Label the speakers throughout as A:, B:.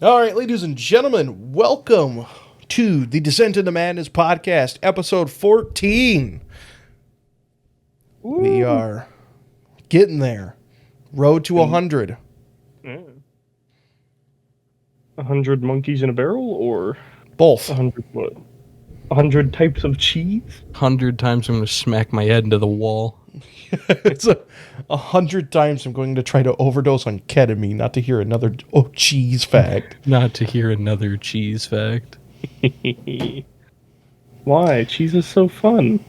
A: All right, ladies and gentlemen, welcome to the Descent into Madness podcast, episode 14. We are getting there. Road to 100.
B: Yeah. 100 monkeys in a barrel, or
A: Both.
B: 100 what? 100 types of cheese?
C: 100 times I'm going to smack my head into the wall.
A: It's 100 times I'm going to try to overdose on ketamine, not to hear another cheese fact.
C: Not to hear another cheese fact.
B: Why? Cheese is so fun.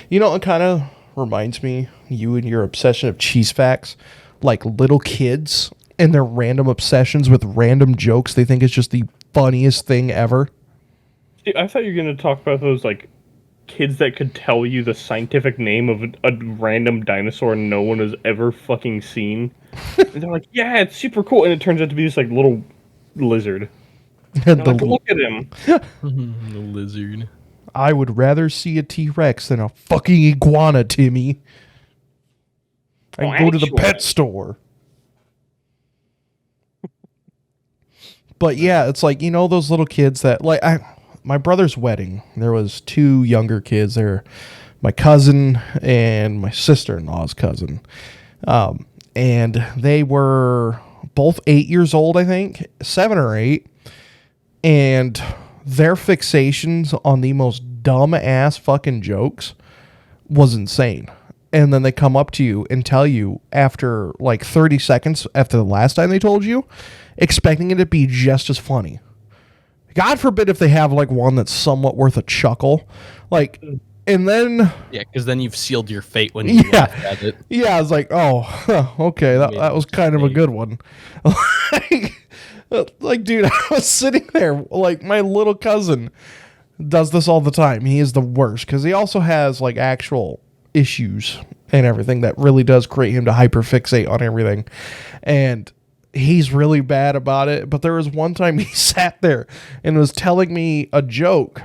A: You know, it kind of reminds me, you and your obsession of cheese facts, like little kids and their random obsessions with random jokes they think is just the funniest thing ever.
B: Dude, I thought you were going to talk about those, like, kids that could tell you the scientific name of a random dinosaur no one has ever fucking seen. And they're like, yeah, it's super cool. And it turns out to be this, like, little lizard. And like, look at him.
C: The lizard.
A: I would rather see a T-Rex than a fucking iguana, Timmy. I can go to the pet store. But yeah, it's like, you know, those little kids that, like, my brother's wedding, there was two younger kids there, my cousin and my sister-in-law's cousin. And they were both 8 years old, I think, 7 or 8. And their fixations on the most dumb-ass fucking jokes was insane. And then they come up to you and tell you after, like, 30 seconds after the last time they told you, expecting it to be just as funny. God forbid if they have, like, one that's somewhat worth a chuckle. Like, and then...
C: Yeah, because then you've sealed your fate when you laugh at it.
A: Yeah, I was like, oh, okay, that was kind of a good one. Like, dude, I was sitting there, like, my little cousin does this all the time. He is the worst, because he also has, like, actual issues and everything that really does create him to hyperfixate on everything. And he's really bad about it. But there was one time he sat there and was telling me a joke.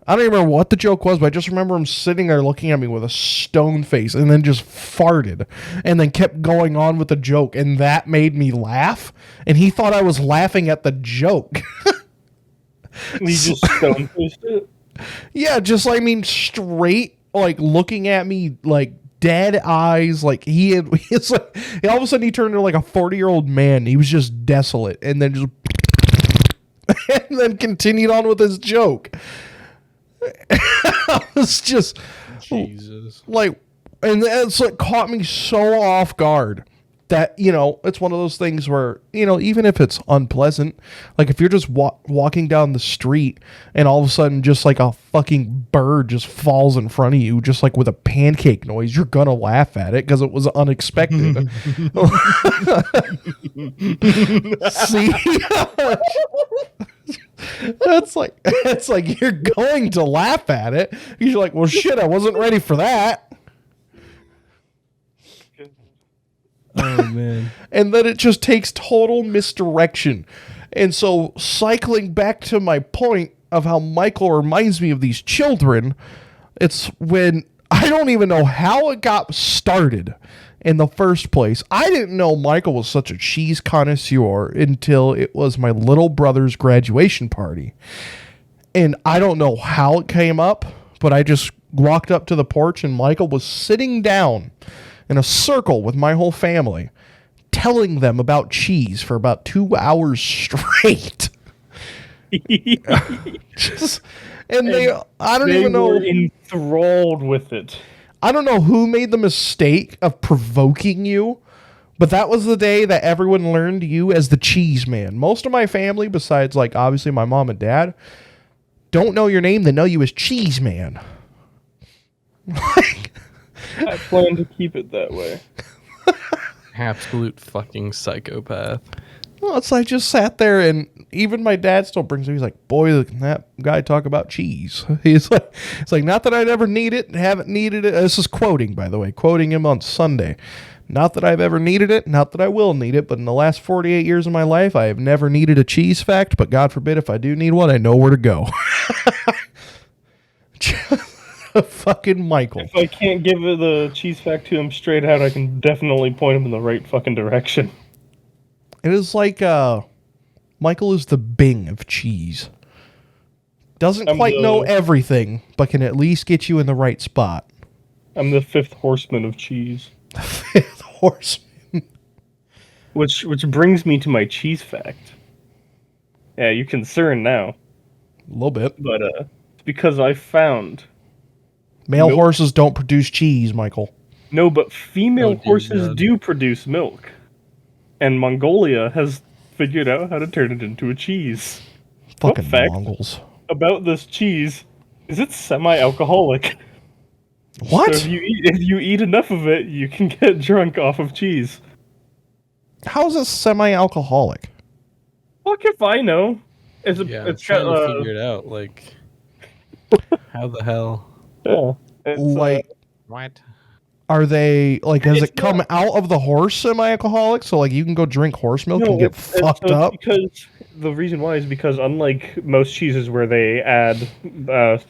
A: I don't even remember what the joke was, but I just remember him sitting there looking at me with a stone face and then just farted and then kept going on with the joke. And that made me laugh. And he thought I was laughing at the joke.
B: He just stone faced it?
A: Yeah, just, I mean, straight, like, looking at me, like, dead eyes. Like, it's like, all of a sudden he turned into, like, a 40-year-old man. He was just desolate. And then just, and then continued on with his joke. It's just,
C: Jesus.
A: like, and it's like caught me so off guard that, you know, it's one of those things where, you know, even if it's unpleasant, like if you're just walking down the street and all of a sudden just like a fucking bird just falls in front of you, just like with a pancake noise, you're gonna laugh at it because it was unexpected. See? It's like you're going to laugh at it. You're like, well, shit, I wasn't ready for that.
C: Oh, man.
A: And then it just takes total misdirection. And so, cycling back to my point of how Michael reminds me of these children, it's when I don't even know how it got started in the first place. I didn't know Michael was such a cheese connoisseur until it was my little brother's graduation party. And I don't know how it came up, but I just walked up to the porch and Michael was sitting down in a circle with my whole family, telling them about cheese for about 2 hours straight. I don't even know.
B: They were enthralled with it.
A: I don't know who made the mistake of provoking you, but that was the day that everyone learned you as the cheese man. Most of my family, besides, like, obviously my mom and dad, don't know your name. They know you as Cheese Man.
B: I plan to keep it that way.
C: Absolute fucking psychopath.
A: Well, it's like just sat there, and even my dad still brings me. He's like, "Boy, look at that guy talk about cheese." He's like, "It's like not that I'd ever need it, haven't needed it." This is quoting, by the way, quoting him on Sunday. Not that I've ever needed it, not that I will need it, but in the last 48 years of my life, I have never needed a cheese fact. But God forbid, if I do need one, I know where to go. Fucking Michael.
B: If I can't give the cheese fact to him straight out, I can definitely point him in the right fucking direction.
A: It is like Michael is the Bing of cheese. Doesn't
B: I'm
A: quite
B: the-
A: know everything, but can at least get you in the right spot.
B: I'm the fifth horseman of cheese.
A: Fifth horse.
B: Which brings me to my cheese fact. Yeah, you're concerned now,
A: A little bit.
B: but it's because I found
A: Male
B: Milk.
A: horses don't produce cheese, Michael.
B: no, but female
C: Oh, dear
B: horses
C: God.
B: do produce milk, and Mongolia has figured out how to turn it into a cheese.
A: Fucking
B: fact?
A: Mongols.
B: About this cheese is it's semi-alcoholic.
A: What?
B: So if you eat enough of it, you can get drunk off of cheese.
A: How is it semi-alcoholic?
B: Fuck if I know. It's
C: I'm trying to figure it out. Like, how the hell?
B: yeah. It's,
A: Like,
C: What?
A: are they like? Does
B: It's
A: it come out of the horse semi-alcoholic? So like, you can go drink horse milk and get fucked up.
B: Because the reason why is because unlike most cheeses where they add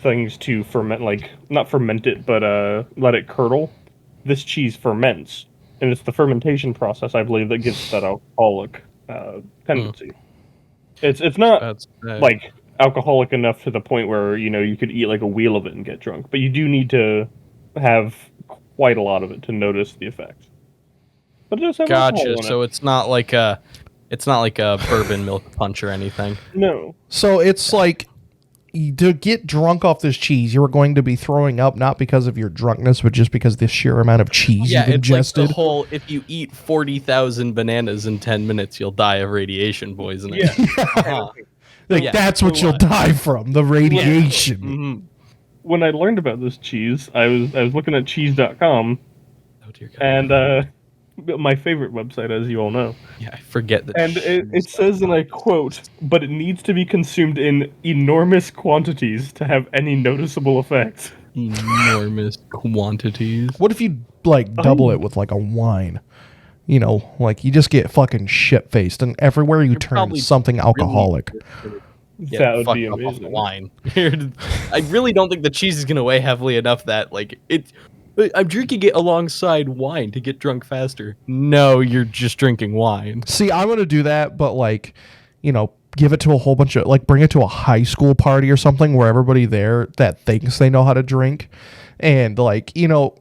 B: things to ferment, like not ferment it, but let it curdle, this cheese ferments, and it's the fermentation process I believe that gives that alcoholic tendency. It's not
C: That's bad.
B: like alcoholic enough to the point where you could eat like a wheel of it and get drunk, but you do need to have quite a lot of it to notice the effects. But it does have alcohol
C: Gotcha.
B: in
C: So
B: it.
C: it's not like a bourbon milk punch or anything.
B: No.
A: So it's like to get drunk off this cheese, you are going to be throwing up not because of your drunkenness, but just because the sheer amount of cheese
C: Yeah,
A: you've
C: it's like
A: ingested.
C: the whole. If you eat 40,000 bananas in 10 minutes, you'll die of radiation poisoning.
B: Yeah.
C: Uh-huh.
A: Like
C: Yeah,
A: that's what
C: so
A: you'll die from, the radiation.
C: Mhm.
B: When I learned about this cheese, I was looking at cheese.com,
C: Oh dear God.
B: and my favorite website, as you all know.
C: Yeah, I forget that.
B: And it says, and I quote, "But it needs to be consumed in enormous quantities to have any noticeable effect."
C: enormous quantities.
A: What if you like double it with like a wine? You know, like you just get fucking shit faced, and everywhere you turn,
C: probably
A: something alcoholic.
C: Get
B: That would
C: fucked
B: be
C: up off the
B: amazing.
C: wine. I really don't think the cheese is gonna weigh heavily enough that like it. I'm drinking it alongside wine to get drunk faster. No, you're just drinking wine.
A: See, I'm gonna do that, but like, you know, give it to a whole bunch of like, bring it to a high school party or something where everybody there that thinks they know how to drink, and like, you know,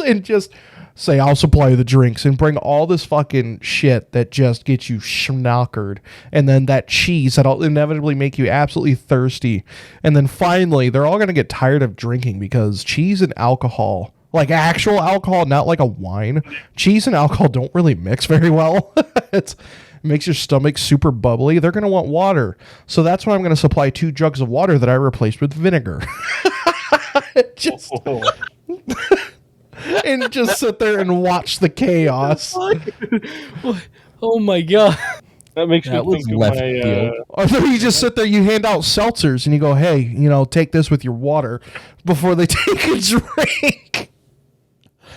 A: and just say I'll supply the drinks and bring all this fucking shit that just gets you schnockered, and then that cheese that'll inevitably make you absolutely thirsty, and then finally they're all gonna get tired of drinking because cheese and alcohol, like actual alcohol, not like a wine, cheese and alcohol don't really mix very well. It makes your stomach super bubbly. They're gonna want water, so that's why I'm gonna supply 2 jugs of water that I replaced with vinegar. Just and just sit there and watch the chaos.
C: Oh my god.
B: That makes
C: That
B: me
C: was
B: think of
C: left
B: my.
C: field.
A: Or then you just sit there, you hand out seltzers, and you go, "Hey, you know, take this with your water," before they take a drink.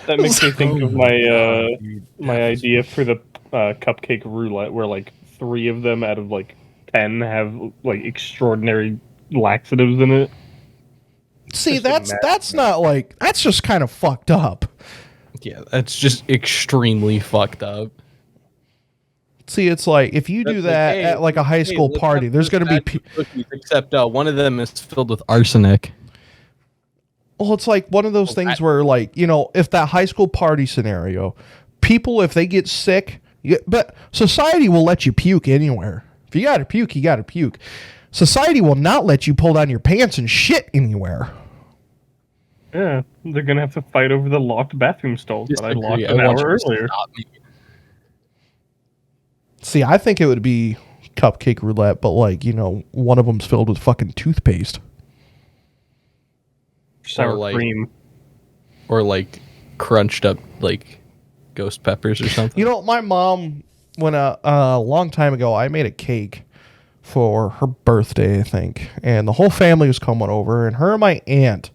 B: That makes me think of my
C: Dude,
B: my idea for the cupcake roulette, where like 3 of them out of like 10 have like extraordinary laxatives in it.
A: See,
B: Just
A: that's
B: imagine
A: not like, that's just kind of fucked up.
C: Yeah, that's just extremely fucked up.
A: See, it's like if you do
C: That's
A: that
C: hey,
A: at like a high school
C: let's
A: party,
C: have
A: there's
C: this
A: going to be
C: batch of cookies, except one of them is filled with arsenic.
A: well, it's like one of those things where, like, you know, if that high school party scenario, people, if they get sick, but society will let you puke anywhere. If you got to puke, you got to puke. Society will not let you pull down your pants and shit anywhere.
B: Yeah, they're gonna have to fight over the locked bathroom stalls that I locked an
C: want
B: hour
C: you to
B: earlier.
C: stop me.
A: See, I think it would be cupcake roulette, but like, you know, one of them's filled with fucking toothpaste.
B: Sour
C: like-
B: cream.
C: Or like crunched up like ghost peppers or something.
A: You know, my mom, when a long time ago, I made a cake for her birthday, I think, and the whole family was coming over, and her and my aunt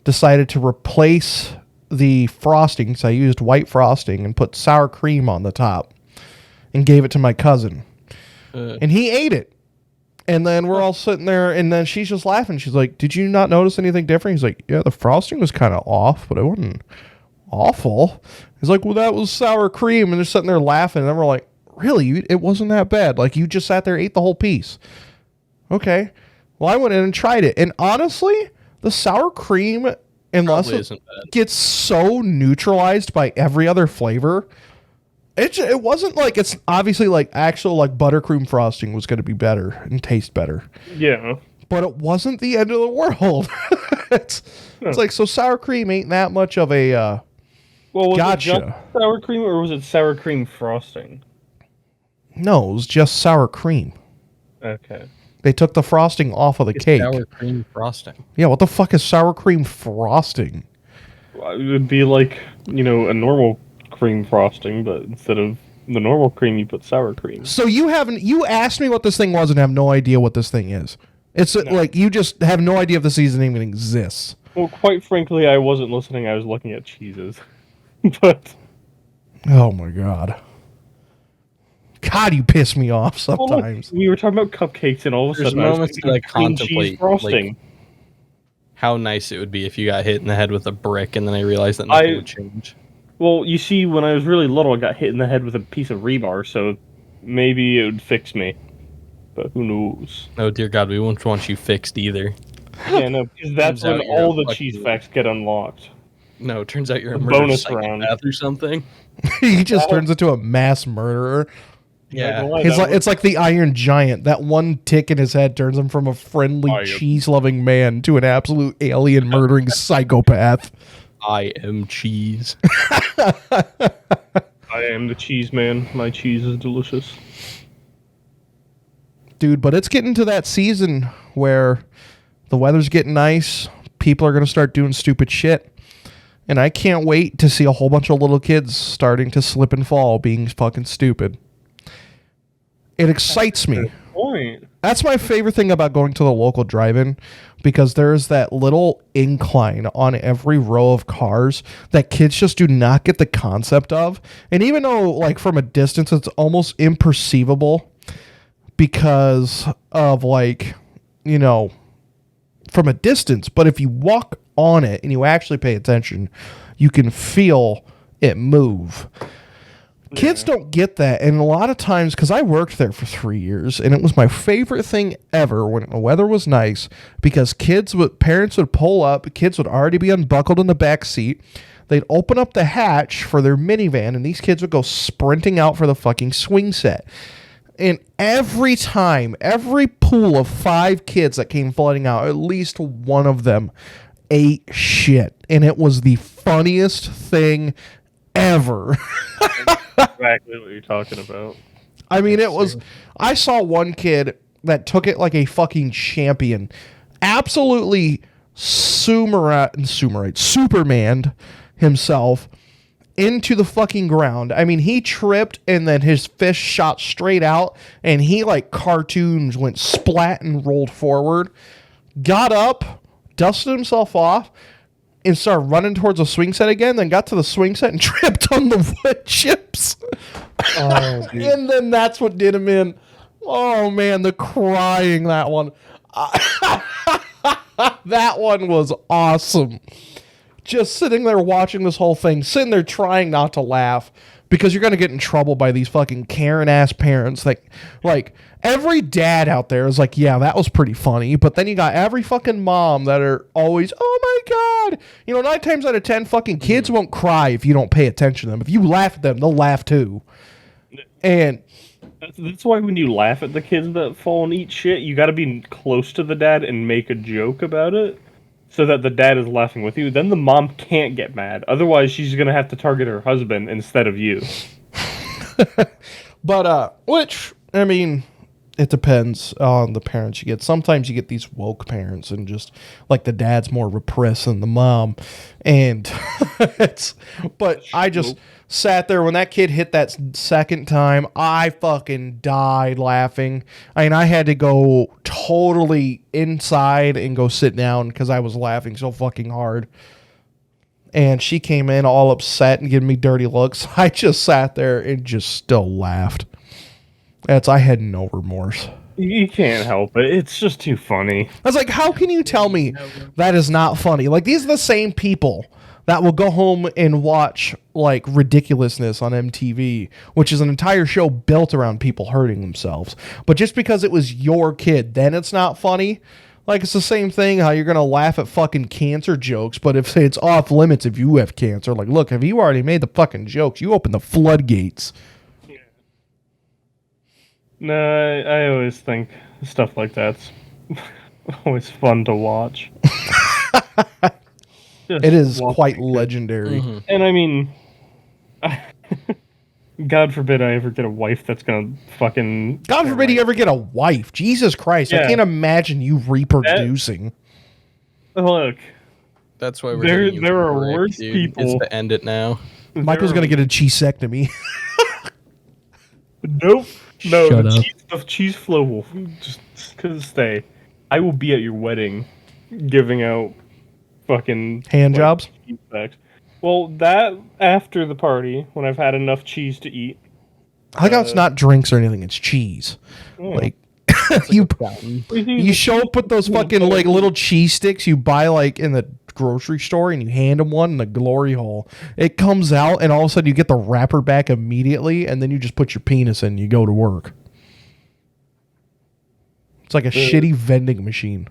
A: decided to replace the frosting, so I used white frosting and put sour cream on the top and gave it to my cousin. And he ate it. And then we're all sitting there, and then she's just laughing. She's like, "Did you not notice anything different?" He's like, "Yeah, the frosting was kind of off, but it wasn't awful." He's like, "Well, that was sour cream." And they're sitting there laughing, and then we're like, really? It wasn't that bad. Like, you just sat there, ate the whole piece. Okay. Well, I went in and tried it. And honestly, the sour cream, unless
C: Probably
A: it
C: isn't bad.
A: gets so neutralized by every other flavor, it wasn't like, it's obviously like actual like buttercream frosting was going to be better and taste better.
B: Yeah.
A: But it wasn't the end of the world. it's like, so sour cream ain't that much of a
B: Well, was
A: gotcha.
B: it just sour cream or was it sour cream frosting?
A: No, it was just sour cream.
B: Okay.
A: They took the frosting off of the
C: It's
A: cake.
C: sour cream frosting.
A: Yeah, what the fuck is sour cream frosting?
B: Well, it would be like, a normal cream frosting, but instead of the normal cream, you put sour cream.
A: So you asked me what this thing was and have no idea what this thing is. It's like you just have no idea if the season even exists.
B: Well, quite frankly, I wasn't listening. I was looking at cheeses. But
A: Oh my god. God, you piss me off
B: well, look,
A: sometimes.
B: we were talking about cupcakes, and all of a
C: There's
B: sudden, I was
C: moments
B: thinking
C: that I
B: cream cheese
C: contemplate,
B: frosting.
C: like, how nice it would be if you got hit in the head with a brick, and then I realized that nothing would change.
B: Well, you see, when I was really little, I got hit in the head with a piece of rebar, so maybe it would fix me. But who knows?
C: Oh dear God, we won't want you fixed either.
B: Yeah, no, because that's
C: Turns out
B: when
C: you're
B: all
C: a
B: the
C: fucking-
B: cheese facts get unlocked.
C: No, it turns out you're a
B: The
C: murderous
B: bonus
C: psychopath
B: round.
C: or something.
A: He just turns into a mass murderer.
C: Yeah.
A: It's like the Iron Giant. That one tick in his head turns him from a friendly, cheese-loving man to an absolute alien murdering psychopath.
C: I am cheese.
B: I am the cheese man. My cheese is delicious.
A: Dude, but it's getting to that season where the weather's getting nice. People are going to start doing stupid shit. And I can't wait to see a whole bunch of little kids starting to slip and fall being fucking stupid. It excites me.
B: Point.
A: That's my favorite thing about going to the local drive-in, because there's that little incline on every row of cars that kids just do not get the concept of. And even though, like, from a distance, it's almost imperceivable because of, like, from a distance. But if you walk on it and you actually pay attention, you can feel it move. Kids don't get that, and a lot of times, because I worked there for 3 years, and it was my favorite thing ever when the weather was nice, because parents would pull up, kids would already be unbuckled in the back seat, they'd open up the hatch for their minivan, and these kids would go sprinting out for the fucking swing set. And every time, every pool of 5 kids that came flooding out, at least one of them ate shit, and it was the funniest thing ever.
B: Exactly what you're talking about.
A: I mean, I saw one kid that took it like a fucking champion. Absolutely Supermaned himself into the fucking ground. I mean, he tripped and then his fist shot straight out and he, like cartoons, went splat and rolled forward, got up, dusted himself off, and started running towards the swing set again, then got to the swing set and tripped on the wood chips.
B: Oh, dude.
A: And then that's what did him in. Oh, man, the crying, that one. That one was awesome. Just sitting there watching this whole thing, sitting there trying not to laugh, because you're going to get in trouble by these fucking Karen-ass parents. Like, every dad out there is like, yeah, that was pretty funny. But then you got every fucking mom that are always, oh my God. 9 times out of 10, fucking kids won't cry if you don't pay attention to them. If you laugh at them, they'll laugh too. And
B: that's why when you laugh at the kids that fall and eat shit, you gotta be close to the dad and make a joke about it, so that the dad is laughing with you. Then the mom can't get mad. Otherwise, she's gonna have to target her husband instead of you.
A: But, which, I mean, it depends on the parents you get. Sometimes you get these woke parents and just, like, the dad's more repressed than the mom. And but I just sat there when that kid hit that second time. I fucking died laughing. I mean, I had to go totally inside and go sit down because I was laughing so fucking hard. And she came in all upset and giving me dirty looks. I just sat there and just still laughed. I had no remorse.
B: You can't help it. It's just too funny.
A: I was like, how can you tell me that is not funny? Like, these are the same people that will go home and watch like Ridiculousness on MTV, which is an entire show built around people hurting themselves. But just because it was your kid, then it's not funny. Like, it's the same thing how you're going to laugh at fucking cancer jokes, but if it's off limits if you have cancer, like, look, if you already made the fucking jokes, you open the floodgates.
B: Yeah. No, I always think stuff like that's always fun to watch.
A: It is quite legendary.
C: Mm-hmm.
B: And I mean, God forbid I ever get a wife that's gonna fucking.
A: God forbid you ever get a wife. Jesus Christ, I
B: Yeah.
A: can't imagine you reproducing.
B: Look,
C: That's why we're
B: There-
C: hitting you
B: there are
C: with Rick,
B: worse
C: dude.
B: people.
C: It's to end it now.
A: Michael's
B: there
A: going to get a cheesectomy.
B: Nope. No,
C: Shut up.
B: the cheese flow will just stay. I will be at your wedding, giving out fucking
A: Hand jobs?
B: cheese bags. Well, that after the party, when I've had enough cheese to eat.
A: I like how it's not drinks or anything, it's cheese. Like, you show up with those fucking like little cheese sticks you buy like in the grocery store and you hand them one in the glory hole. It comes out and all of a sudden you get the wrapper back immediately and then you just put your penis in and you go to work. It's like a shitty vending machine.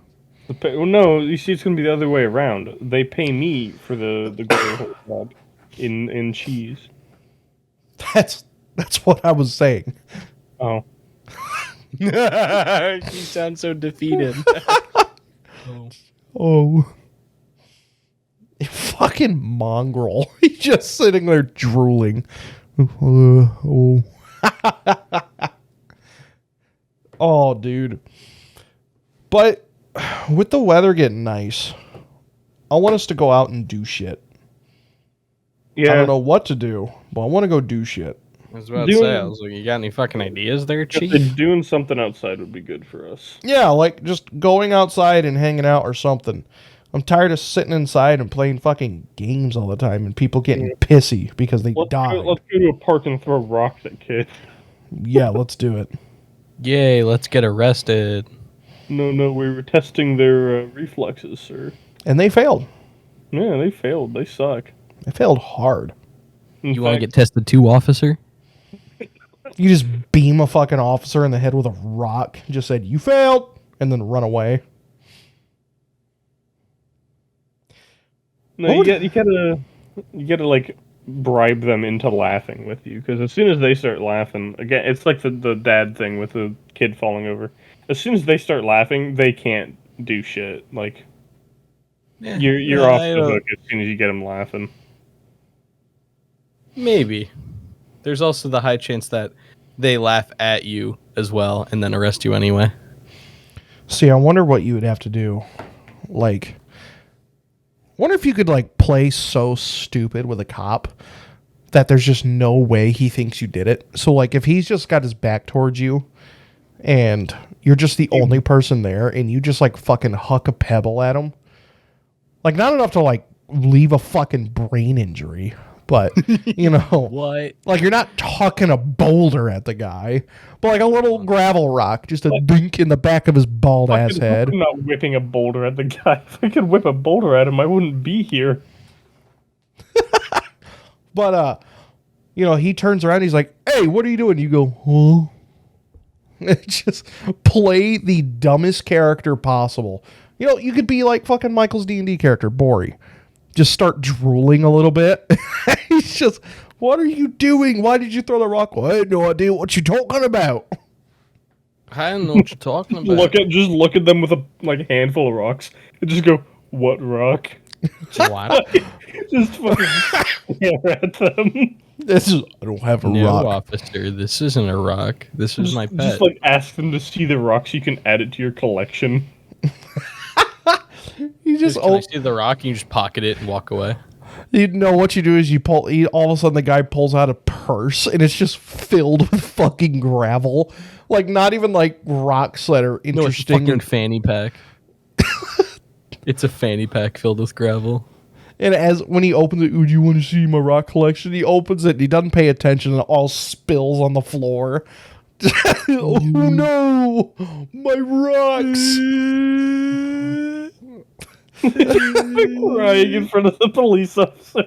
B: Well, no, you see, it's gonna be the other way around. They pay me for the glory hole job in cheese.
A: That's what I was saying.
B: Oh,
C: You sound so defeated.
A: Oh. You fucking mongrel. He's just sitting there drooling. Oh. Oh, dude. But with the weather getting nice, I want us to go out and do shit.
B: yeah.
A: I don't know what to do, but I want to go do shit.
C: I was about to say, I was like, you got any fucking ideas there, Chief?
B: Doing something outside would be good for us.
A: Yeah, like just going outside and hanging out or something. I'm tired of sitting inside and playing fucking games all the time and people getting pissy because they died.
B: Let's go to a park and throw rocks at kids.
A: Yeah, let's do it.
C: Yay, let's get arrested.
B: No, we were testing their reflexes, sir.
A: And they failed.
B: Yeah, they failed. They suck.
A: They failed hard.
C: You want to get tested too, officer?
A: You just beam a fucking officer in the head with a rock. Just said, you failed, and then run away.
B: No, you gotta like bribe them into laughing with you, because as soon as they start laughing, again, it's like the dad thing with the kid falling over. As soon as they start laughing, they can't do shit. Like you're off the hook as soon as you get them laughing.
C: Maybe. There's also the high chance that they laugh at you as well and then arrest you anyway.
A: See, I wonder what you would have to do. Like, wonder if you could like play so stupid with a cop that there's just no way he thinks you did it. So like if he's just got his back towards you and you're just the only person there and you just like fucking huck a pebble at him. Like not enough to like leave a fucking brain injury, but you know,
C: What?
A: like you're not hucking a boulder at the guy, but like a little gravel rock, just a dink in the back of his bald ass head.
B: I'm not whipping a boulder at the guy. If I could whip a boulder at him, I wouldn't be here.
A: But you know, he turns around, he's like, "Hey, what are you doing?" You go, "Huh?" Just play the dumbest character possible. You know, you could be like fucking Michael's D&D character, Bori. Just start drooling a little bit. He's just, "What are you doing? Why did you throw the rock?" "Well, I had no idea what you're talking about."
C: I don't know what you're talking about.
B: Just look at them with a like handful of rocks and just go, "What rock?"
C: What?
B: Just fucking stare at them.
A: I don't have a
C: No,
A: rock.
C: officer, this isn't a rock. This is my pet.
B: Just like ask them to see the rocks. You can add it to your collection.
A: You just,
C: Can I see the rock and you just pocket it and walk away?
A: you know what you do is all of a sudden the guy pulls out a purse and it's just filled with fucking gravel. Like not even like rocks that are
C: No, it's a
A: interesting.
C: fucking fanny pack. It's a fanny pack filled with gravel.
A: And when he opens it, "Would you want to see my rock collection?" He opens it and he doesn't pay attention and it all spills on the floor. Oh no, my rocks.
B: Crying in front of the police officer.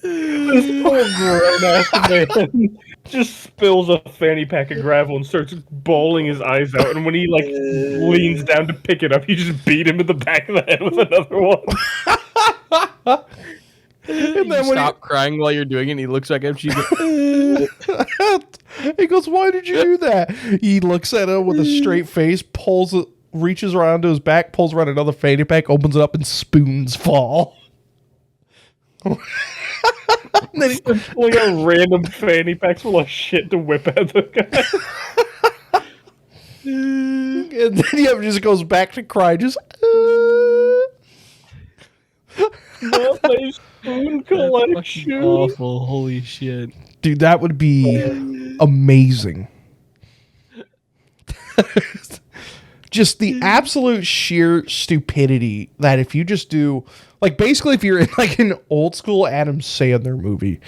B: This poor grown-ass man just spills a fanny pack of gravel and starts bawling his eyes out. And when he leans down to pick it up, he just beat him in the back of the head with another one.
C: And then stop crying while you're doing it. And he looks back at you.
A: He goes, "Why did you do that?" He looks at him with a straight face, reaches around to his back, pulls around another fanny pack, opens it up, and spoons fall.
B: And then he's pulling out random fanny packs full of shit to whip at the guy.
A: And then he just goes back to cry, just.
B: Not my spoon collection.
C: Awful. Holy shit.
A: Dude, that would be amazing. Just the absolute sheer stupidity that if you just do, like, basically if you're in like an old school Adam Sandler movie,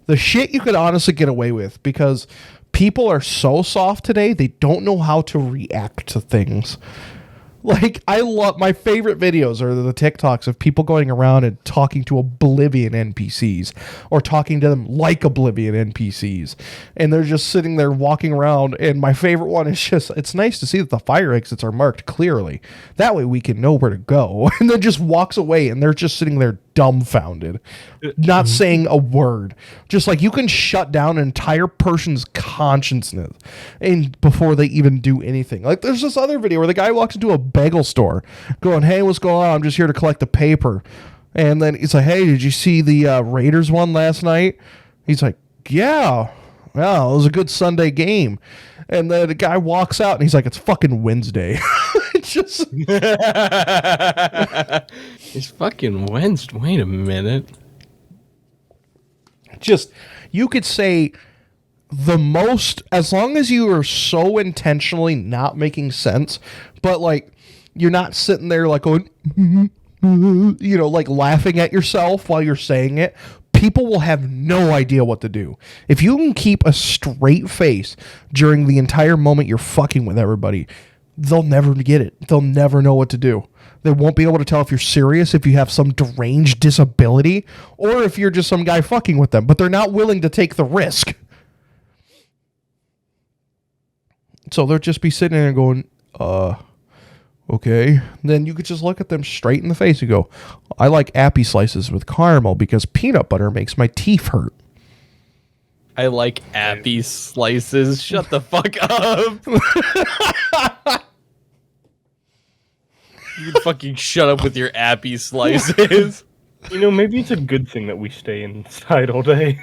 A: the shit you could honestly get away with, because people are so soft today, they don't know how to react to things. Like, I love, my favorite videos are the TikToks of people going around and talking to Oblivion NPCs or talking to them like Oblivion NPCs. And they're just sitting there walking around. And my favorite one is just, it's nice to see that the fire exits are marked clearly. That way we can know where to go. And then just walks away and they're just sitting there dumbfounded, not saying a word. Just like, you can shut down an entire person's consciousness and before they even do anything. Like, there's this other video where the guy walks into a bagel store going, "Hey, what's going on? I'm just here to collect the paper." And then he's like, "Hey, did you see the Raiders won last night?" He's like, "Yeah, well, it was a good Sunday game." And then the guy walks out and he's like, "It's fucking Wednesday." It's just
C: It's fucking Wednesday. Wait a minute.
A: just, you could say the most, as long as you are so intentionally not making sense, but like you're not sitting there like going, you know, like laughing at yourself while you're saying it, people will have no idea what to do. If you can keep a straight face during the entire moment you're fucking with everybody, they'll never get it. They'll never know what to do. They won't be able to tell if you're serious, if you have some deranged disability, or if you're just some guy fucking with them, but they're not willing to take the risk. So they'll just be sitting there going, okay. Then you could just look at them straight in the face and go, "I like appy slices with caramel because peanut butter makes my teeth hurt."
C: I like appy slices. Shut the fuck up. You can fucking shut up with your appy slices.
B: You know, maybe it's a good thing that we stay inside all day.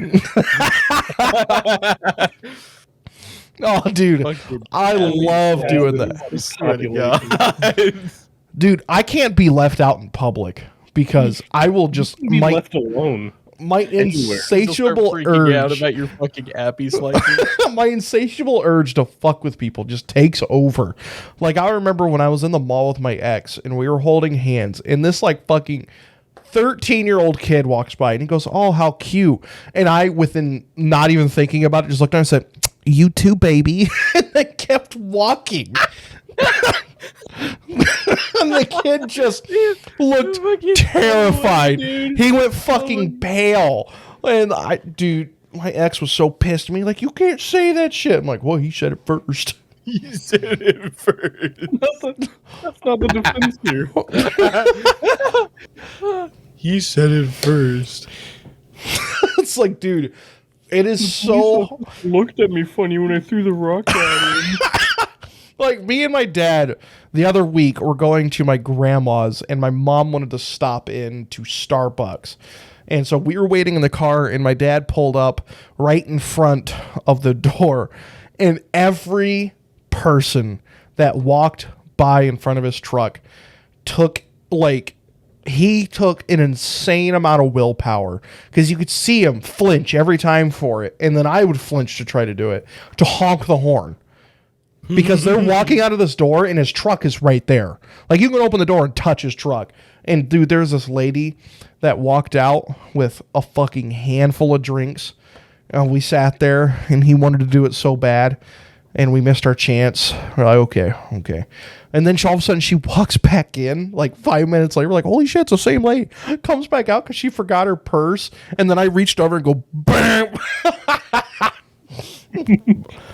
A: Oh, dude, I love doing that.
C: I swear to God.
A: Dude, I can't be left out in public because I will just
B: Be left alone.
A: my insatiable
C: freaking out
A: urge
C: about your fucking appy slices.
A: my insatiable urge to fuck with people just takes over. Like, I remember when I was in the mall with my ex and we were holding hands and this like fucking 13-year-old kid walks by and he goes, "Oh, how cute." And I, within not even thinking about it, just looked at him and said, "You too, baby." And they kept walking. And the kid just looked terrified. He went fucking pale. And my ex was so pissed at me, like, "You can't say that shit." I'm like, "Well, he said it first."
C: You said it first.
B: That's not the defense here.
C: He said it first.
A: It's like, dude, it is so...
B: Looked at me funny when I threw the rock at him.
A: Like, me and my dad, the other week, were going to my grandma's, and my mom wanted to stop in to Starbucks. And so we were waiting in the car, and my dad pulled up right in front of the door. And every person that walked by in front of his truck took an insane amount of willpower, because you could see him flinch every time for it. And then I would flinch to try to do it, to honk the horn. Because they're walking out of this door and his truck is right there. Like, you can open the door and touch his truck. And dude, there's this lady that walked out with a fucking handful of drinks. And we sat there and he wanted to do it so bad. and we missed our chance. We're like, okay. And then all of a sudden she walks back in like 5 minutes later. We're like, holy shit, it's the same lady. Comes back out because she forgot her purse. And then I reached over and go, bam.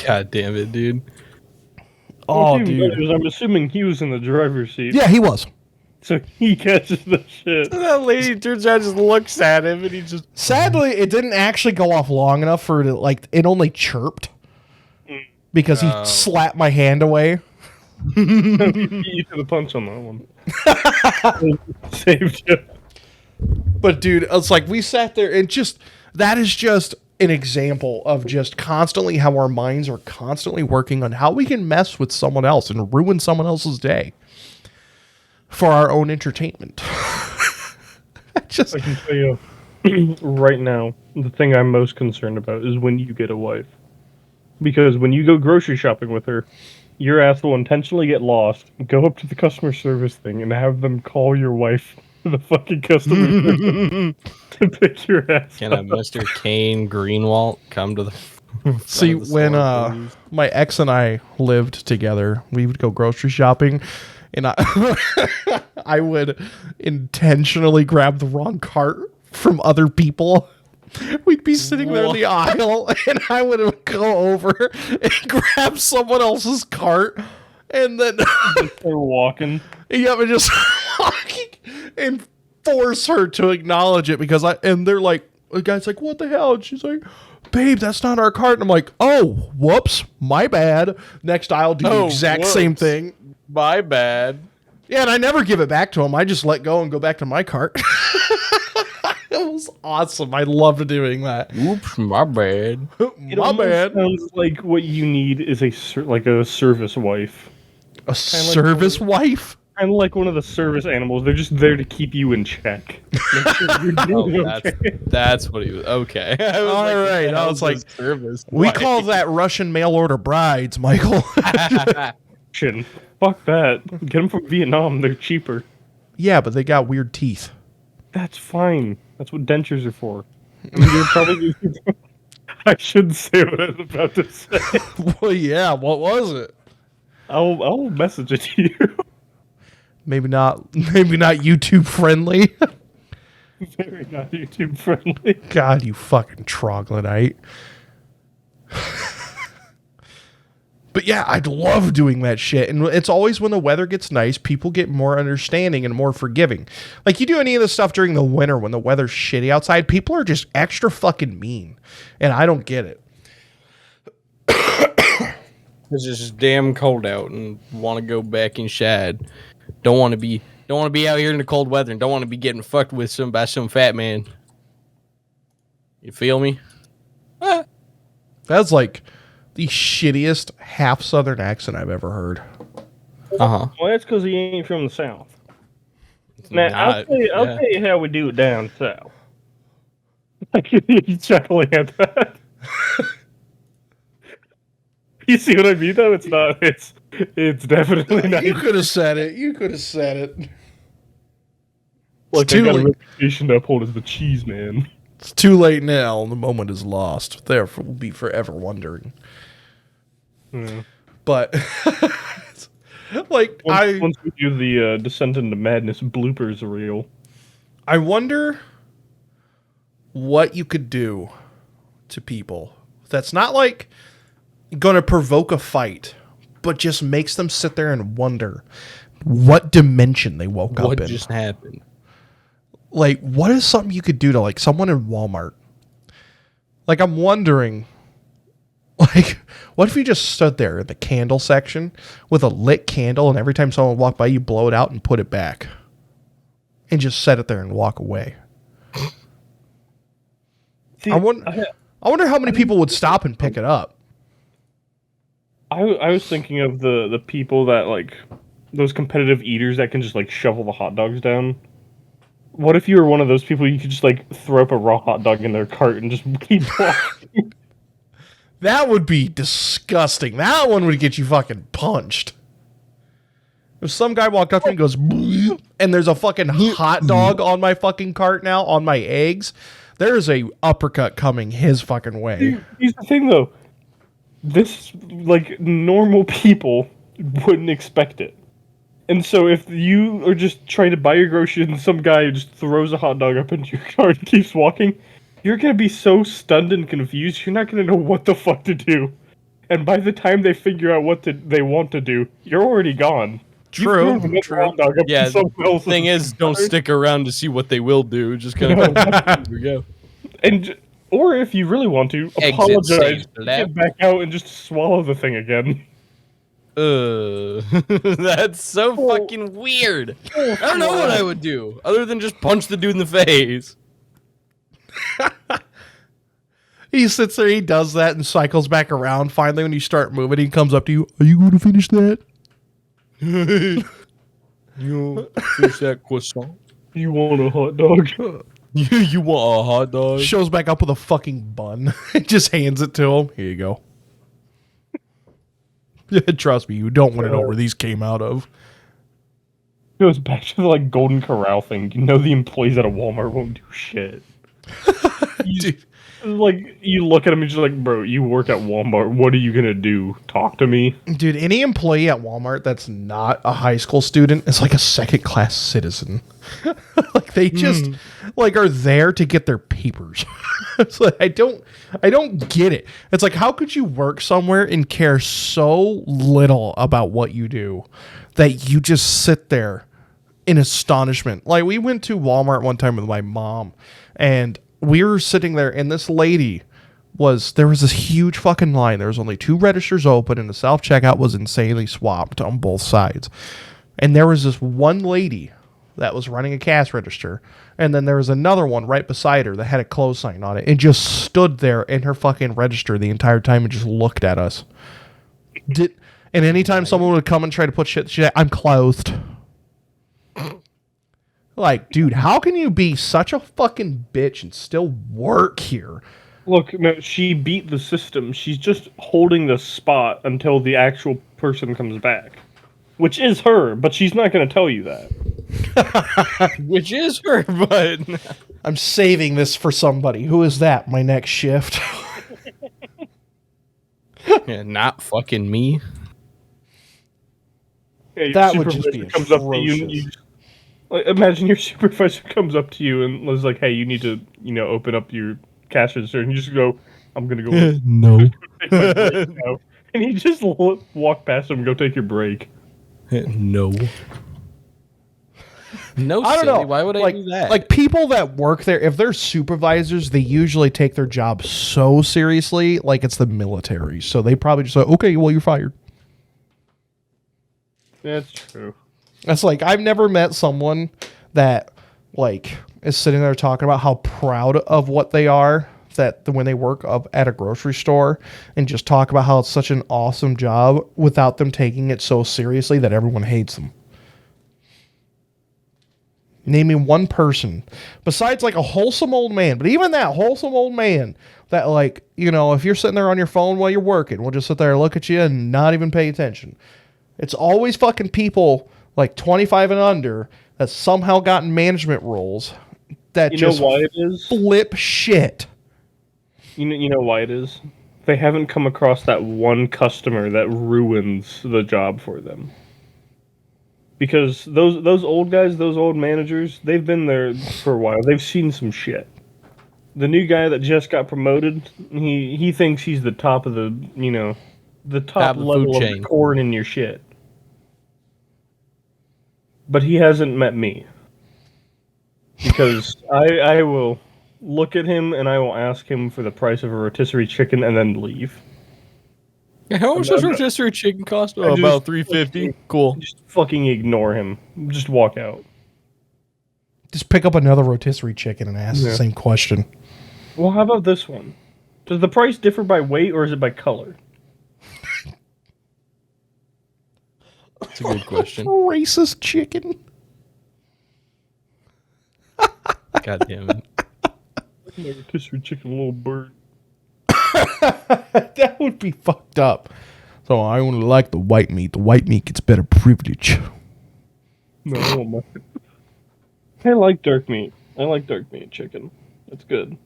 C: God damn it, dude.
A: Oh,
B: What's even
A: dude.
B: better is I'm assuming he was in the driver's seat.
A: Yeah, he was.
B: So he catches the shit.
C: That lady turns out, just looks at him, and he just...
A: Sadly, it didn't actually go off long enough for it to, like, it only chirped. Because he slapped my hand away.
B: He beat you to the punch on that one. Saved you.
A: But dude, it's like we sat there and just that is just an example of just constantly how our minds are constantly working on how we can mess with someone else and ruin someone else's day for our own entertainment.
B: I can tell you right now, the thing I'm most concerned about is when you get a wife. Because when you go grocery shopping with her, your ass will intentionally get lost, go up to the customer service thing, and have them call your wife to the fucking customer service to pick your ass
C: Can
B: up.
C: Mr. Kane Greenwald come to the...
A: See,
C: front of the
A: when
C: store, please?
A: my ex and I lived together, we would go grocery shopping, and I would intentionally grab the wrong cart from other people. We'd be sitting there in the aisle, and I would go over and grab someone else's cart, and then
B: They're walking.
A: yeah, and just walking and force her to acknowledge it and they're like, the guy's like, what the hell? And she's like, babe, that's not our cart. And I'm like, oh, whoops, my bad. Next aisle, do the exact same thing.
C: My bad.
A: Yeah, and I never give it back to him. I just let go and go back to my cart. It was awesome. I loved doing that.
C: Oops, my bad.
B: It
A: My
B: almost
A: bad.
B: sounds like what you need is a service wife.
A: A service wife?
B: Kind of like one of the service animals. They're just there to keep you in check. Make sure you're doing okay.
C: That's what he was. Okay.
A: All right. I was like, we call that Russian mail order brides, Michael.
B: Shouldn't. Fuck that. Get them from Vietnam. They're cheaper.
A: Yeah, but they got weird teeth.
B: That's fine. That's what dentures are for. I mean, you're probably. I shouldn't say what I was about to say.
A: Well, yeah. What was it?
B: I'll message it to you.
A: Maybe not YouTube friendly.
B: Very not YouTube friendly.
A: God, you fucking troglodyte. But yeah, I'd love doing that shit. And it's always when the weather gets nice, people get more understanding and more forgiving. Like, you do any of this stuff during the winter when the weather's shitty outside, people are just extra fucking mean. And I don't get it.
C: It's just damn cold out and want to go back inside. Don't want to be out here in the cold weather and don't want to be getting fucked with by some fat man. You feel me?
A: That's like the shittiest half Southern accent I've ever heard.
C: Uh-huh.
B: Well, that's because he ain't from the South. Now, I'll tell you how we do it down south. You chuckling at that. You see what I mean, though? It's not. It's definitely not.
A: You could have said it. You could have said it.
B: Like, I got a reputation to uphold as the cheese man.
A: It's too late now. The moment is lost. Therefore, we'll be forever wondering.
B: Yeah.
A: But, like,
B: once we do the Descent into Madness bloopers reel.
A: I wonder what you could do to people that's not, like, going to provoke a fight, but just makes them sit there and wonder what dimension they woke up in.
C: What just happened?
A: Like, what is something you could do to, like, someone in Walmart? Like, I'm wondering, like, what if you just stood there in the candle section with a lit candle, and every time someone walked by, you blow it out and put it back, and just set it there and walk away?
B: See,
A: I wonder how many people would stop and pick it up.
B: I was thinking of the people that, like, those competitive eaters that can just, like, shovel the hot dogs down. What if you were one of those people you could just, like, throw up a raw hot dog in their cart and just keep walking?
A: That would be disgusting. That one would get you fucking punched. If some guy walked up to me and goes, and there's a fucking hot dog on my fucking cart now, on my eggs, there's a uppercut coming his fucking way.
B: Here's the thing, though. this, like, normal people wouldn't expect it. And so if you are just trying to buy your groceries and some guy just throws a hot dog up into your cart and keeps walking, you're going to be so stunned and confused, you're not going to know what the fuck to do. And by the time they figure out what they want to do, you're already gone. You've
A: True,
B: thrown another
A: true.
B: hot dog up
C: Yeah,
B: to someone else's
C: thing is, don't
B: cart.
C: stick around to see what they will do. Just kind
B: No,
C: of
B: that's-
C: here we go.
B: and or if you really want to,
C: Exit
B: apologize,
C: safe lap.
B: get back out, and just swallow the thing again.
C: That's so
B: Well-
C: fucking weird. I don't know what I would do other than just punch the dude in the face.
A: He sits there, he does that, and cycles back around. Finally, when you start moving, he comes up to you. Are you going to finish that?
C: You finish that croissant?
B: You want a hot dog?
C: You want a hot dog?
A: Shows back up with a fucking bun. Just hands it to him. Here you go. Trust me, you don't want to know where these came out of.
B: Goes back to the like Golden Corral thing. You know the employees at a Walmart won't do shit.
A: Dude.
B: Like you look at them and just like, bro, you work at Walmart. What are you gonna do? Talk to me?
A: Dude, any employee at Walmart that's not a high school student is like a second-class citizen. Like they just like are there to get their papers. It's like I don't get it. It's like how could you work somewhere and care so little about what you do that you just sit there in astonishment. Like we went to Walmart one time with my mom and we were sitting there and this lady there was this huge fucking line. There was only 2 registers open and the self-checkout was insanely swamped on both sides. And there was this one lady that was running a cash register. And then there was another one right beside her that had a close sign on it and just stood there in her fucking register the entire time and just looked at us. And anytime someone would come and try to put shit, she's like, I'm closed. Like, dude, how can you be such a fucking bitch and still work here?
B: Look, no, she beat the system. She's just holding the spot until the actual person comes back, which is her. But she's not going to tell you that.
C: Which is her, but
A: I'm saving this for somebody. Who is that? My next shift.
C: yeah, not fucking me.
B: Yeah, your
A: That would just
B: supervisor
A: be
B: comes up to you. And
A: atrocious.
B: like, imagine your supervisor comes up to you and was like, "Hey, you need to, open up your cash register," and you just go, "I'm gonna go
A: No.
B: take my break now," and you just walk past him and go take your break.
C: No. No,
A: I don't know.
C: Why would I do that?
A: Like people that work there, if they're supervisors, they usually take their job so seriously, like it's the military. So they probably just like, okay, well, you're fired.
B: That's true.
A: That's like I've never met someone that like is sitting there talking about how proud of what they are that when they work up at a grocery store and just talk about how it's such an awesome job without them taking it so seriously that everyone hates them. Name me one person besides like a wholesome old man, but even that wholesome old man that like, if you're sitting there on your phone while you're working, we'll just sit there and look at you and not even pay attention. It's always fucking people like 25 and under that somehow gotten management roles that
B: You know
A: just
B: why it is?
A: flip shit.
B: You know why it is? They haven't come across that one customer that ruins the job for them. Because those old guys, those old managers, they've been there for a while. They've seen some shit. The new guy that just got promoted, he thinks he's the top of the top
C: of the
B: level
C: food
B: of
C: chain.
B: the corn in your shit. But he hasn't met me. Because I will look at him and I will ask him for the price of a rotisserie chicken and then leave.
C: How much does rotisserie chicken cost? Oh,
B: just-
C: about $3.50. Cool.
B: Just fucking ignore him. Just walk out.
A: Just pick up another rotisserie chicken and ask the
B: Yeah.
A: same question.
B: Well, how about this one? Does the price differ by weight or is it by color?
C: That's a good question.
A: Racist chicken.
C: God damn it.
B: My rotisserie chicken, little bird.
A: That would be fucked up. So I only like the white meat. The white meat gets better privilege.
B: No, I don't mind. I like dark meat. I like dark meat chicken. It's good.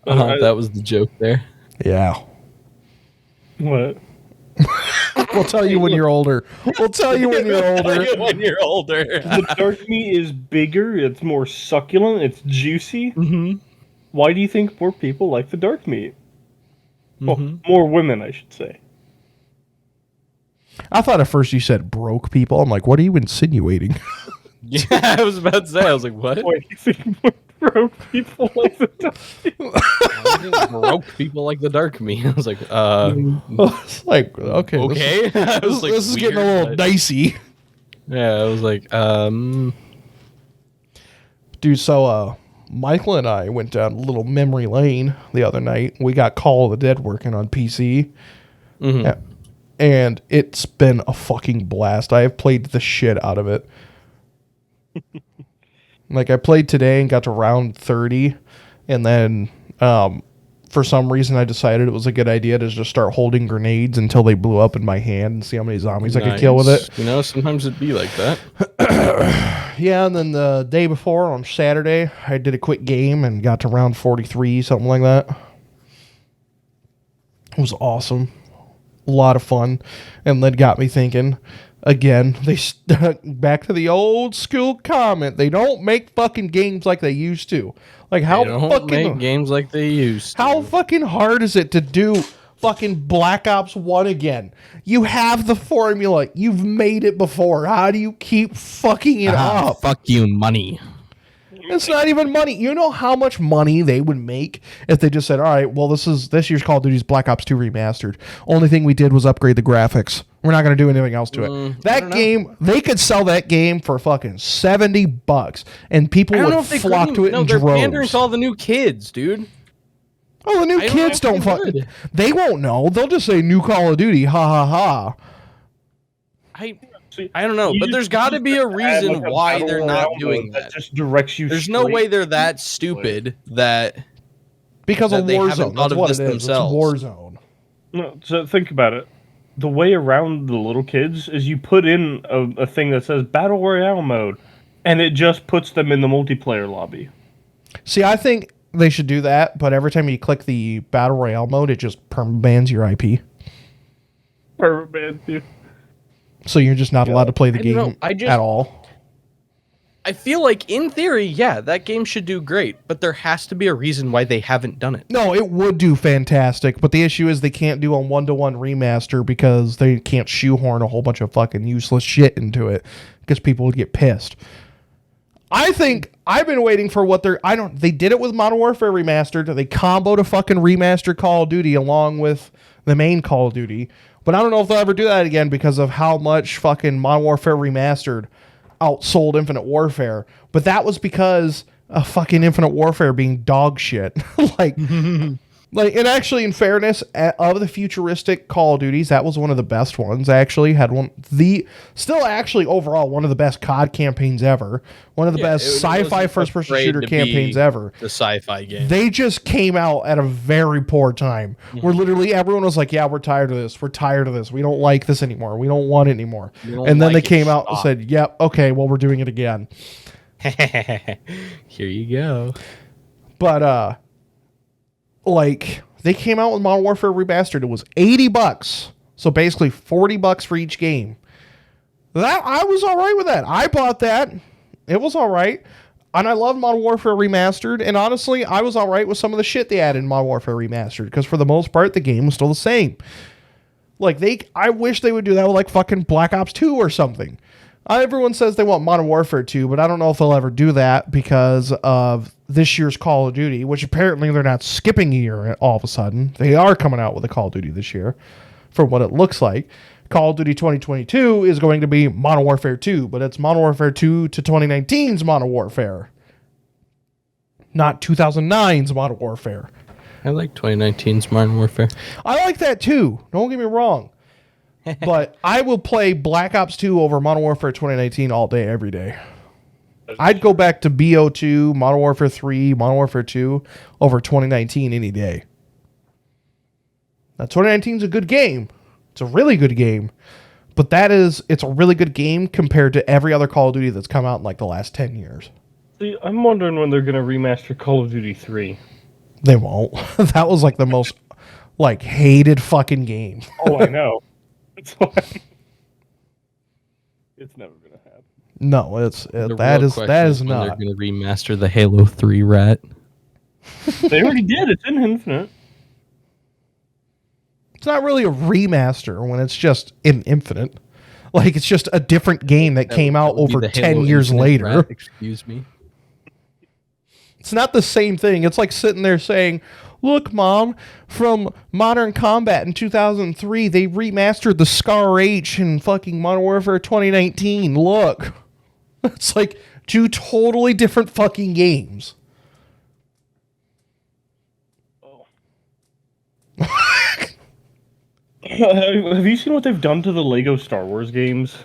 C: That was the joke there.
A: Yeah.
B: What?
A: We'll tell you when you're older. We'll tell you when you're older.
C: When you're older.
B: The dark meat is bigger, it's more succulent, it's juicy.
C: Mm-hmm.
B: Why do you think more people like the dark meat? Well, more women, I should say.
A: I thought at first you said broke people. I'm like, what are you insinuating?
C: Yeah, I was about to say. I was like, what?
B: Why do you think more broke people like the dark meat?
C: I think broke people like the dark meat. I was like,
A: It's like, okay.
C: okay. I was like,
A: This is getting a
C: weird,
A: little
C: but-
A: dicey.
C: Yeah, I was like,
A: Dude, so Michael and I went down a little memory lane the other night. We got Call of the Dead working on PC.
C: mhm.
A: Yeah. And it's been a fucking blast. I have played the shit out of it. Like, I played today and got to round 30. And then, for some reason, I decided it was a good idea to just start holding grenades until they blew up in my hand and see how many zombies I could kill with it.
C: You know, sometimes it'd be like that.
A: Yeah, and then the day before, on Saturday, I did a quick game and got to round 43, something like that. It was awesome. A lot of fun. And then got me thinking, again, they stuck back to the old school comment. They don't make fucking games like they used to. Like, how
C: They don't
A: fucking
C: make games like they used to.
A: how fucking hard is it to do fucking Black Ops 1 again? You have the formula. You've made it before. How do you keep fucking it up?
C: Fuck you, money.
A: It's not even money. You know how much money they would make if they just said, all right, well, this year's Call of Duty's Black Ops 2 remastered. Only thing we did was upgrade the graphics. We're not going to do anything else to it. That game, they could sell that game for fucking $70 and people would flock to it in
C: they're pandering
A: droves.
C: to all the new kids, dude.
A: Oh, the new kids don't fucking... They won't know. They'll just say new Call of Duty. Ha ha ha.
C: I don't know, but there's got to be a reason why they're not doing that.
B: Just directs you.
C: There's no way they're that stupid that
A: Because
C: that
A: of
C: they haven't
A: Warzone.
C: thought
A: That's
C: of
A: what
C: this
A: it is.
C: themselves.
A: It's Warzone.
B: No, so think about it. The way around the little kids is you put in a thing that says Battle Royale mode, and it just puts them in the multiplayer lobby.
A: See, I think they should do that, but every time you click the Battle Royale mode, it just perma-bans your IP.
B: Perfect, man. Dude.
A: So you're just not allowed to play the
C: I don't know.
A: game at all.
C: I feel like in theory, yeah, that game should do great, but there has to be a reason why they haven't done it.
A: No, it would do fantastic, but the issue is they can't do a 1-to-1 remaster because they can't shoehorn a whole bunch of fucking useless shit into it because people would get pissed. I think I've been waiting for what they did it with Modern Warfare Remastered. They comboed a fucking remastered Call of Duty along with the main Call of Duty. But I don't know if they'll ever do that again because of how much fucking Modern Warfare Remastered outsold Infinite Warfare. But that was because of fucking Infinite Warfare being dog shit. And actually, in fairness, of the futuristic Call of Duties, that was one of the best ones. Actually, had overall one of the best COD campaigns ever. One of the best sci-fi first-person shooter campaigns ever.
C: The sci-fi game.
A: They just came out at a very poor time, where literally everyone was like, "Yeah, we're tired of this. We're tired of this. We don't like this anymore. We don't want it anymore." And then they came out and said, "Yep, okay, well, we're doing it again."
C: Here you go.
A: But they came out with Modern Warfare Remastered. It was $80, so basically $40 for each game. That I was all right with that. I bought that. It was all right, and I love Modern Warfare Remastered. And honestly, I was all right with some of the shit they added in Modern Warfare Remastered because for the most part, the game was still the same. I wish they would do that with like fucking Black Ops 2 or something. Everyone says they want Modern Warfare 2, but I don't know if they'll ever do that because of this year's Call of Duty, which apparently they're not skipping a year all of a sudden. They are coming out with a Call of Duty this year, for what it looks like. Call of Duty 2022 is going to be Modern Warfare 2, but it's Modern Warfare 2 to 2019's Modern Warfare, not 2009's Modern Warfare.
C: I like 2019's Modern Warfare.
A: I like that too. Don't get me wrong. But I will play Black Ops 2 over Modern Warfare 2019 all day, every day. I'd go back to BO2, Modern Warfare 3, Modern Warfare 2 over 2019 any day. Now, 2019 is a good game. It's a really good game. But it's a really good game compared to every other Call of Duty that's come out in like the last 10 years.
B: See, I'm wondering when they're going to remaster Call of Duty 3.
A: They won't. That was like the most Like, hated fucking game.
B: Oh, I know. It's why it's never gonna happen.
A: No, it's
C: The
A: that
C: real
A: is
C: question is when
A: not.
C: they're going to remaster the Halo 3 rat.
B: They already did. It's in Infinite.
A: It's not really a remaster when it's just in Infinite. Like, it's just a different game that came out
C: would be
A: over
C: the
A: 10
C: Halo
A: years
C: Infinite
A: later.
C: rat, excuse me.
A: It's not the same thing. It's like sitting there saying, look, Mom, from Modern Combat in 2003, they remastered the Scar H in fucking Modern Warfare 2019. Look. It's like two totally different fucking games.
B: Oh. Have you seen what they've done to the Lego Star Wars games?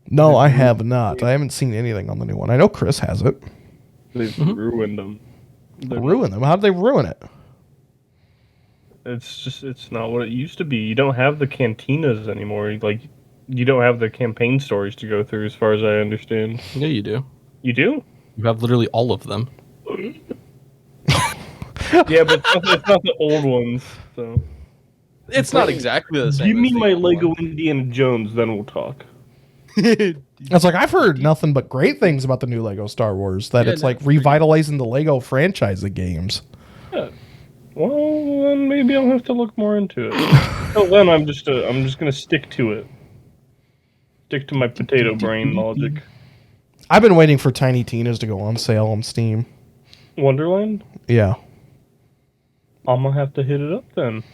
A: No, I have not. I haven't seen anything on the new one. I know Chris has it.
B: They've ruined them.
A: Ruin them? How did they ruin it?
B: It's not what it used to be. You don't have the cantinas anymore. Like, you don't have the campaign stories to go through, as far as I understand.
C: Yeah, you do.
B: You do?
C: You have literally all of them.
B: Yeah, but it's not the old ones. So
C: It's not exactly the same.
B: give me
C: as the
B: my
C: old
B: Lego
C: one.
B: Indiana Jones, then we'll talk.
A: It's like I've heard nothing but great things about the new Lego Star Wars. That
C: Yeah,
A: it's
C: no,
A: like
C: it's pretty good.
A: revitalizing the Lego franchise of games.
B: Yeah. Well, then maybe I'll have to look more into it. Until then, I'm just gonna stick to it. Stick to my potato brain logic.
A: I've been waiting for Tiny Tina's to go on sale on Steam.
B: Wonderland?
A: Yeah.
B: I'm gonna have to hit it up then.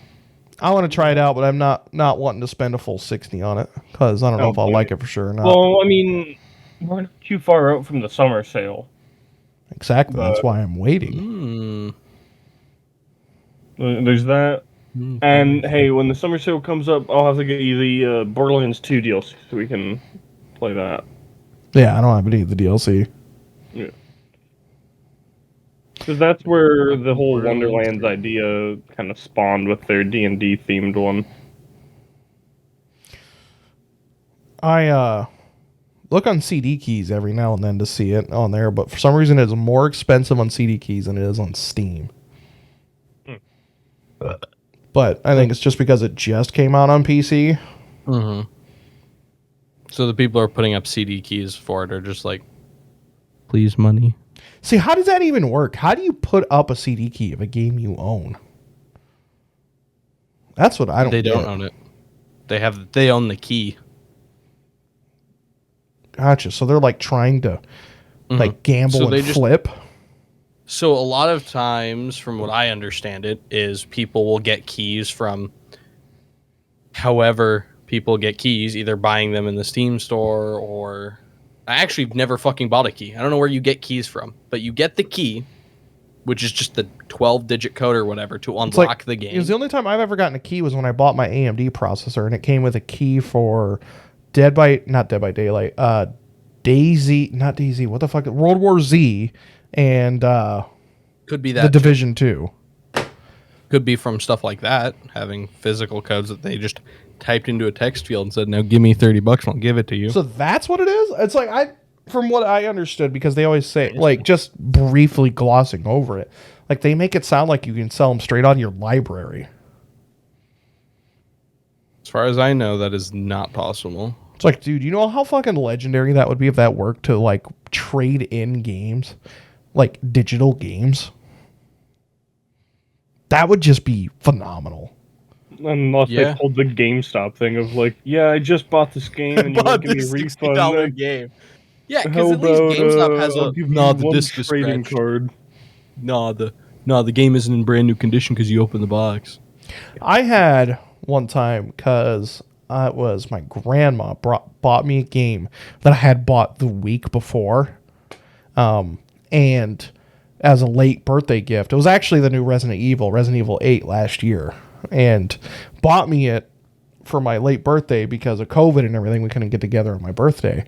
A: I want to try it out, but I'm not wanting to spend a full 60 on it because I don't know if I'll like it for sure or not.
B: Well, I mean, we're not too far out from the summer sale.
A: Exactly. That's why I'm waiting.
B: There's that. And hey, when the summer sale comes up, I'll have to get you the Borderlands 2 DLC so we can play that.
A: Yeah, I don't have any of the DLC.
B: Yeah. Because that's where the whole Wonderlands idea kind of spawned with their D&D themed one.
A: I look on CD keys every now and then to see it on there, but for some reason it's more expensive on CD keys than it is on Steam. But I think it's just because it just came out on PC.
C: Mm-hmm. So the people who are putting up CD keys for it are just like, please, money.
A: See, how does that even work? How do you put up a CD key of a game you own? That's what I don't
C: They don't
A: get.
C: own it. They own the key.
A: Gotcha. So they're like trying to like gamble
C: So they
A: and
C: just-
A: flip.
C: So a lot of times, from what I understand it, is people will get keys from however people get keys, either buying them in the Steam store or... I actually never fucking bought a key. I don't know where you get keys from, but you get the key, which is just the 12-digit code or whatever to
A: It's like,
C: unlock the game.
A: It was the only time I've ever gotten a key was when I bought my AMD processor, and it came with a key for not Dead by Daylight, Daisy, not Daisy, what the fuck, World War Z, and
C: Could be that.
A: The Division 2.
C: Could be from stuff like that, having physical codes that they just typed into a text field and said, "Now give me $30 and I'll give it to you."
A: So that's what it is? It's like from what I understood, because they always say, like, just briefly glossing over it, like they make it sound like you can sell them straight out of your library.
C: As far as I know, that is not possible.
A: It's like, dude, you know how fucking legendary that would be if that worked to like trade in games, like digital games? That would just be phenomenal.
B: Unless
C: Yeah.
B: they pulled the GameStop thing of like, yeah, I just bought this game and you won't give me a refund. Like,
C: game. Yeah,
B: how
C: because at least
B: about,
C: GameStop has
B: I'll
C: a
B: give you
C: the
B: one
C: disc is
B: trading
C: scratched.
B: card.
C: The game isn't in brand new condition because you opened the box.
A: I had one time because it was my grandma bought me a game that I had bought the week before, and as a late birthday gift. It was actually the new Resident Evil 8 last year, and bought me it for my late birthday because of COVID and everything. We couldn't get together on my birthday,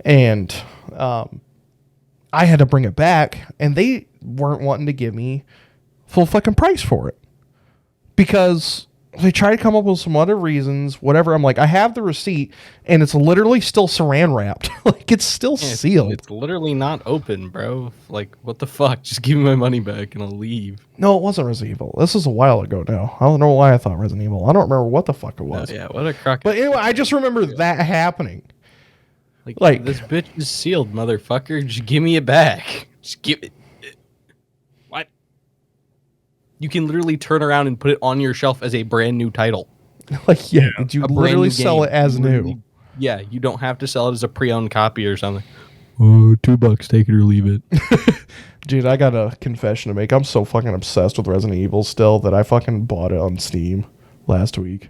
A: and I had to bring it back, and they weren't wanting to give me full fucking price for it because they try to come up with some other reasons, whatever. I'm like, I have the receipt, and it's literally still saran wrapped. Like, it's still sealed.
C: It's literally not open, bro. Like, what the fuck? Just give me my money back and I'll leave.
A: No, it wasn't Resident Evil. This was a while ago now. I don't know why I thought Resident Evil. I don't remember what the fuck it was.
C: Yeah, what a crock.
A: But anyway, I just remember that happening.
C: Like, this bitch is sealed, motherfucker. Just give me it back. Just give it. What? You can literally turn around and put it on your shelf as a brand new title.
A: Like, yeah, you
C: A brand
A: literally
C: new
A: sell
C: game.
A: it as
C: Literally-
A: new.
C: Yeah, you don't have to sell it as a pre-owned copy or something. Oh, $2, take it or leave it.
A: Dude, I got a confession to make. I'm so fucking obsessed with Resident Evil still that I fucking bought it on Steam last week.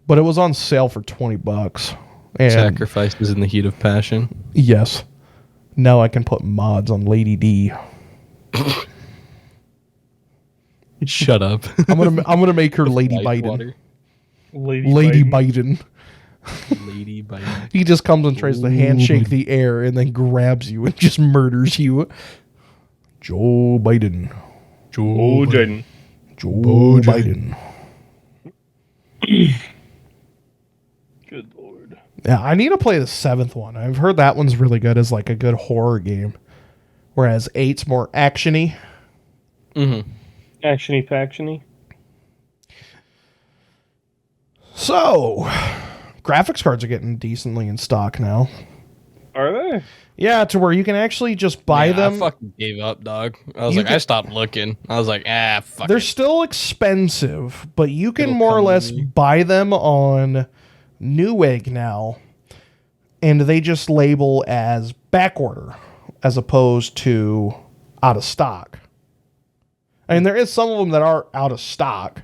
A: But it was on sale for $20. And
C: Sacrifices in the heat of passion.
A: yes. Now I can put mods on Lady D.
C: Shut up.
A: I'm gonna make her Lady
C: Light
A: Biden.
C: water.
A: Lady Biden.
C: Lady Biden.
A: He just comes and tries to handshake the air and then grabs you and just murders you. Joe Biden.
B: Oh, Jaden.
A: Joe Biden.
B: Good lord.
A: Yeah, I need to play the 7th one. I've heard that one's really good as like a good horror game. Whereas 8's more actiony.
C: Mm-hmm.
B: Actiony factiony.
A: So, graphics cards are getting decently in stock now.
B: Are they?
A: Yeah, to where you can actually just buy them.
C: I fucking gave up, dog. I was
A: You
C: like,
A: can-
C: I stopped looking. I was like, fuck
A: They're
C: it.
A: still expensive, but you can
C: It'll
A: more or
C: come to
A: less
C: me.
A: buy them on Newegg now, and they just label as back order as opposed to out of stock. I mean, there is some of them that are out of stock.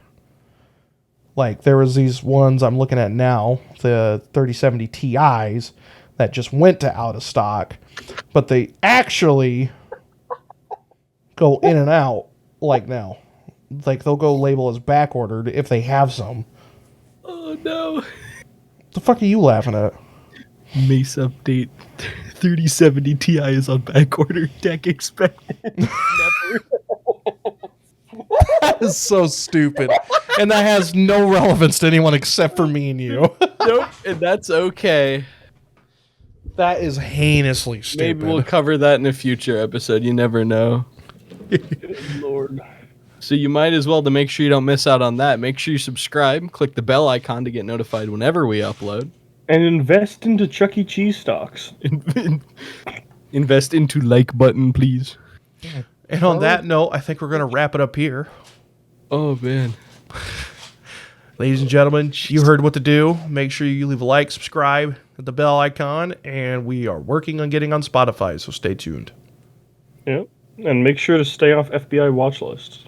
A: Like, there was these ones I'm looking at now, the 3070 Ti's, that just went to out of stock, but they actually go in and out, like now. Like, they'll go label as back ordered if they have some.
C: Oh, no.
A: The fuck are you laughing at?
C: Mace update. 3070 Ti is on back order. Deck expected. Never.
A: That is so stupid. And that has no relevance to anyone except for me and you.
C: Nope, and that's okay.
A: That is heinously stupid.
C: Maybe we'll cover that in a future episode. You never know.
B: Good lord.
C: So you might as well, to make sure you don't miss out on that, make sure you subscribe, click the bell icon to get notified whenever we upload.
B: And invest into Chuck E. Cheese stocks.
C: Invest into like button, please.
A: And on that note, I think we're going to wrap it up here.
C: Oh, man.
A: Ladies and gentlemen, you heard what to do. Make sure you leave a like, subscribe, hit the bell icon, and we are working on getting on Spotify, so stay tuned.
B: Yep. And make sure to stay off FBI watch lists.